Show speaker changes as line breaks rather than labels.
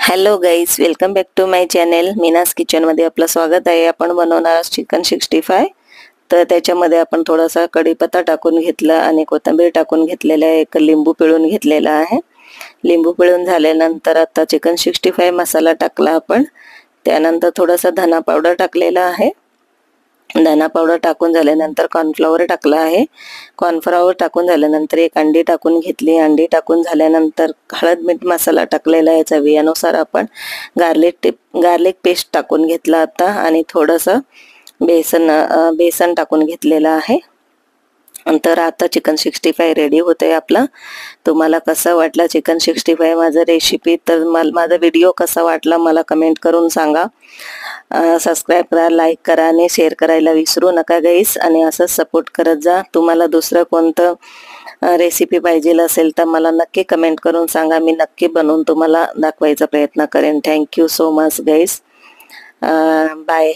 Hello guys, welcome back to my channel. Meena's किचनमध्ये आपलं स्वागत आहे. आपण बनवणार चिकन 65. तर त्याच्यामध्ये आपण थोडासा कढीपत्ता टाकून घेतला आणि कोथिंबीर टाकून घेतलेला आहे. एक लिंबू पिळून घेतलेला आहे. लिंबू पिळून झाल्यानंतर आता चिकन 65 मसाला टाकला आपण. त्यानंतर थोडासा धना पावडर टाकलेला आहे. धना पावडर टाकून झाल्यानंतर कॉर्नफ्लॉवर टाकला आहे. कॉर्नफ्लॉवर टाकून झाल्यानंतर एक अंडी टाकून घेतली. अंडी टाकून झाल्यानंतर हळद मीठ मसाला टाकलेला आहे. चवीनुसार आपण गार्लिक पेस्ट टाकून घेतला आता आणि थोडंसं बेसन टाकून घेतलेलं आहे. नंतर आता चिकन 65 रेडी होते आपला. तुम्हाला कसा वाटला चिकन 65 माझा रेसिपी? तर माझा व्हिडिओ कसा वाटला मला कमेंट करून सांगा. सबस्क्राईब करा, लाईक करा आणि शेअर करायला विसरू नका गाईस. आणि असं सपोर्ट करत जा. तुम्हाला दुसरं कोणतं रेसिपी पाहिजे असेल तर मला नक्की कमेंट करून सांगा. मी नक्की बनवून तुम्हाला दाखवायचा प्रयत्न करेन. थँक्यू सो मच गाईस. बाय.